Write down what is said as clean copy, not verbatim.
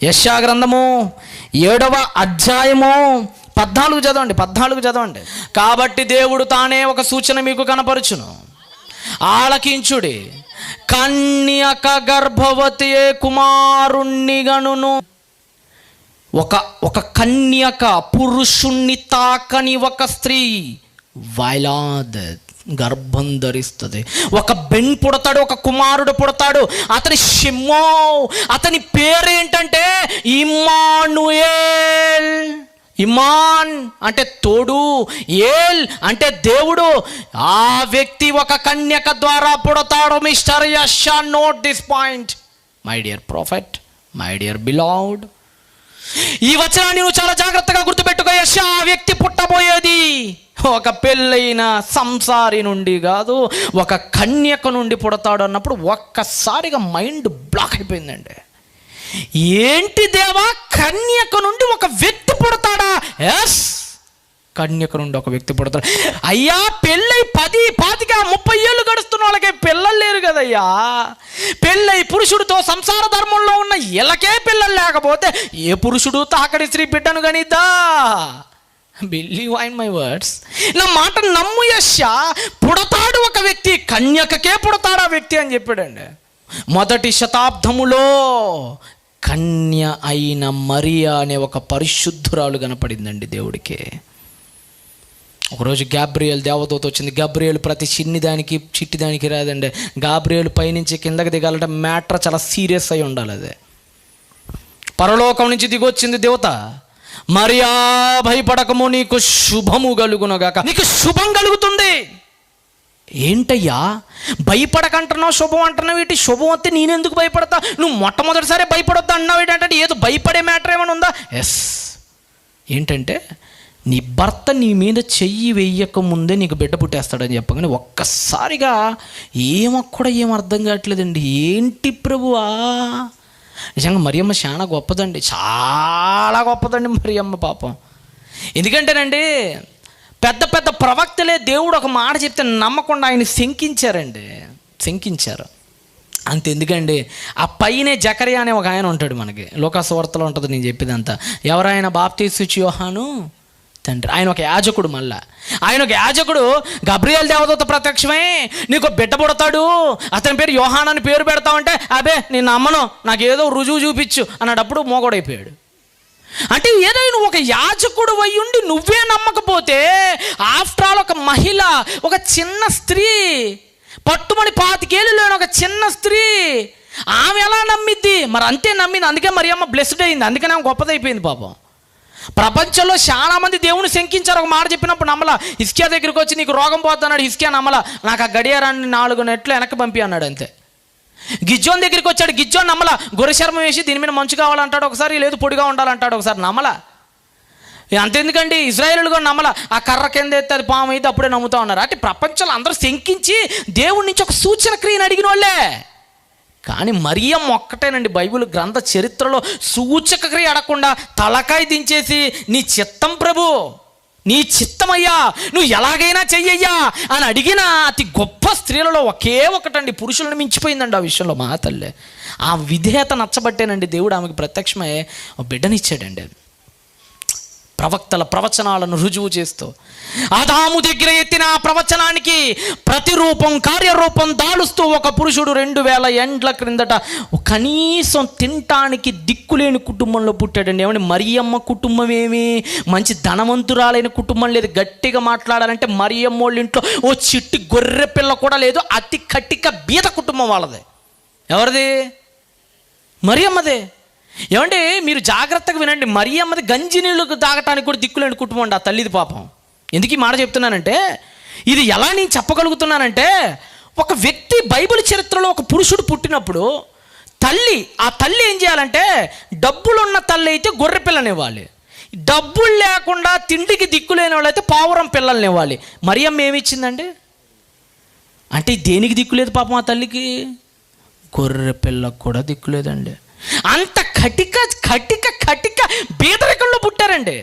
యెషయా గ్రంథము 7వ అధ్యాయము 14 చదవండి. కాబట్టి దేవుడు తానే ఒక సూచన మీకు కనపరుచును, ఆలకించుడి. కన్యక గర్భవతి కుమారుణ్ణి గనును. ఒక కన్యక, పురుషుణ్ణి తాకని ఒక స్త్రీ వైలాద్ గర్భం ధరిస్తుంది. ఒక బెన్ పుడతాడు, ఒక కుమారుడు పుడతాడు. అతని షిమ్మో, అతని పేరేంటంటే ఇమ్మానుయేల్. ఇమాన్ అంటే తోడు, ఏల్ అంటే దేవుడు. ఆ వ్యక్తి ఒక కన్యక ద్వారా పుడతాడు. మిస్టర్ యెషయా, note this point my dear prophet, my dear beloved. ఈ వచనాన్ని నువ్వు చాలా జాగ్రత్తగా గుర్తుపెట్టుకో. యెషయా ఆ వ్యక్తి పుట్టబోయేది ఒక పెళ్ళైన సంసారి నుండి కాదు, ఒక కన్యక నుండి పుడతాడు అన్నప్పుడు ఒక్కసారిగా మైండ్ బ్లాక్ అయిపోయిందండి. ఏంటి దేవా, కన్యక నుండి ఒక వ్యక్తి పుడతాడా? ఎస్, కన్యక నుండి ఒక వ్యక్తి పుడతాడు. అయ్యా, పెళ్ళై 10, 25, 30 ఏళ్ళు గడుస్తున్న వాళ్ళకే పిల్లలు లేరు కదయ్యా. పెళ్ళై పురుషుడితో సంసార ధర్మంలో ఉన్న ఇళ్ళకే పిల్లలు లేకపోతే ఏ పురుషుడు తాకడి స్త్రీ బిడ్డను గనిద్దా? బిలీవ్ ఇన్ మై వర్డ్స్, నా మాట నమ్ము. యెషయా పుడతాడు ఒక వ్యక్తి, కన్యకకే పుడతాడు ఆ వ్యక్తి అని చెప్పాడండి. 1వ శతాబ్దములో కన్య అయిన మరియా అనే ఒక పరిశుద్ధురాలు కనపడిందండి దేవుడికి. ఒకరోజు గాబ్రియేల్ దేవదూత వచ్చింది. గాబ్రియేల్ ప్రతి చిట్టిదానికి రాదండి. గాబ్రియేల్ పైనుంచి కిందకి దిగాలంటే మ్యాటర్ చాలా సీరియస్ అయి ఉండాలి. అదే పరలోకం నుంచి దిగొచ్చింది దేవత. మరియా భయపడకము, నీకు శుభము కలుగునగాక. నీకు శుభం కలుగుతుంది. ఏంటయ్యా భయపడకంటున్నావు, శుభం అంటున్నావు ఏంటి? శుభం వస్తే నేనెందుకు భయపడతా? నువ్వు మొట్టమొదటిసారి భయపడొద్దు అన్నావు ఏంటంటే ఏదో భయపడే మ్యాటర్ ఏమైనా ఉందా? ఎస్, ఏంటంటే నీ భర్త నీ మీద చెయ్యి వెయ్యక ముందే నీకు బిడ్డ పుట్టేస్తాడని చెప్పగానే ఒక్కసారిగా ఏం అర్థం కావట్లేదండి. ఏంటి ప్రభువా? నిజంగా మరియమ్మ చాలా గొప్పదండి, చాలా గొప్పదండి మరియమ్మ పాపం. ఎందుకంటేనండి పెద్ద పెద్ద ప్రవక్తలే దేవుడు ఒక మాట చెప్తే నమ్మకుండా ఆయన శంకించారు. అంతెందుకండి, ఆ పైనే జకరియా అనే ఒక ఆయన ఉంటాడు, మనకి లోకాసువార్తలో ఉంటుంది నేను చెప్పేదంతా. ఎవరైనా బాప్తీసు యోహాను తండ్రి, ఆయన ఒక యాజకుడు. మళ్ళా ఆయన ఒక యాజకుడు. గబ్రియేల్ దేవదూత ప్రత్యక్షమై నీకు బిడ్డ పుడతాడు, అతని పేరు యోహాను అని పేరు పెడతావంటే అబే నేను నమ్మను, నాకు ఏదో రుజువు చూపించు అన్నప్పుడు మోగోడైపోయాడు. అంటే ఏదో నువ్వు ఒక యాజకుడు అయ్యుండి నువ్వే నమ్మకపోతే, ఆఫ్టర్ ఆల్ ఒక మహిళ, ఒక చిన్న స్త్రీ, పట్టుమని 25 ఏళ్ళు లేని ఒక చిన్న స్త్రీ, ఆమె ఎలా నమ్మిద్ది? మరి అంతే నమ్మింది. అందుకే మరియమ్మ బ్లెస్డ్ అయింది, అందుకనే ఆమె గొప్పదైపోయింది పాపం. ప్రపంచంలో చాలామంది దేవుని శంకించారు. ఒక మాట చెప్పినప్పుడు నమ్మలా. హిజ్కియా దగ్గరికి వచ్చి నీకు రోగం పోతున్నాడు, హిజ్కియా నమ్మలా. నాకు ఆ గడియారాన్ని 4 నెట్లు వెనక్కి పంపి అన్నాడు అంతే. గిజ్జోన్ దగ్గరికి వచ్చాడు, గిజ్జోన్ నమ్మలా. గొర్రె చర్మం వేసి దీని మీద మంచు కావాలంటాడు ఒకసారి, లేదు పొడిగా ఉండాలంటాడు ఒకసారి, నమ్మలా. అంతెందుకండి, ఇజ్రాయేలు కూడా నమ్మలా. ఆ కర్ర కింద ఎత్తే అది పాము అయితే అప్పుడే నమ్ముతా ఉన్నారు. అంటే ప్రపంచంలో అందరూ శంకించి దేవుడి నుంచి ఒక సూచన క్రియను అడిగిన వాళ్ళే. కానీ మరియమ్మ ఒక్కటేనండి బైబిల్ గ్రంథ చరిత్రలో సూచక క్రియ అడగకుండా తలకాయ దించేసి నీ చిత్తం ప్రభు, నీ చిత్తమయ్యా, నువ్వు ఎలాగైనా చెయ్యయ్యా అని అడిగిన అతి గొప్ప స్త్రీలలో ఒకే ఒకటండి, పురుషులను మించిపోయిందండి ఆ విషయంలో మా తల్లే. ఆ విధేయత నచ్చబట్టేనండి దేవుడు ఆమెకు ప్రత్యక్షమై ఒక బిడ్డనిచ్చాడండి. ప్రవక్తల ప్రవచనాలను రుజువు చేస్తూ ఆదాము దగ్గర ఎత్తిన ప్రవచనానికి ప్రతిరూపం, కార్యరూపం దాలుస్తూ ఒక పురుషుడు 2000 ఏండ్ల క్రిందట కనీసం తినటానికి దిక్కులేని కుటుంబంలో పుట్టాడండి. ఏమంటే మరియమ్మ కుటుంబం ఏమి మంచి ధనవంతురాలైన కుటుంబం లేదు. గట్టిగా మాట్లాడాలంటే మరియమ్మ వాళ్ళ ఇంట్లో ఓ చిట్టి గొర్రె పిల్ల కూడా లేదు. అతి కట్టిక బీద కుటుంబం వాళ్ళది. ఎవరిది? మరియమ్మదే. ఏమంటే మీరు జాగ్రత్తగా వినండి, మరియమ్మది గంజి నీళ్ళు తాగటానికి కూడా దిక్కులేని కుటుంబం అండి ఆ తల్లిది పాపం. ఎందుకు ఈ మాట చెప్తున్నానంటే, ఇది ఎలా నేను చెప్పగలుగుతున్నానంటే, ఒక వ్యక్తి బైబిల్ చరిత్రలో ఒక పురుషుడు పుట్టినప్పుడు ఆ తల్లి ఏం చేయాలంటే, డబ్బులున్న తల్లి అయితే గొర్రె పిల్లనివ్వాలి, డబ్బులు లేకుండా తిండికి దిక్కులేని వాళ్ళు అయితే పావురం పిల్లల్ని ఇవ్వాలి. మరియమ్మ ఏమి ఇచ్చిందండి? అంటే దేనికి దిక్కులేదు పాపం ఆ తల్లికి? గొర్రె పిల్లకు కూడా దిక్కులేదండి. అంత కటిక బీదరికంలో పుట్టారండి.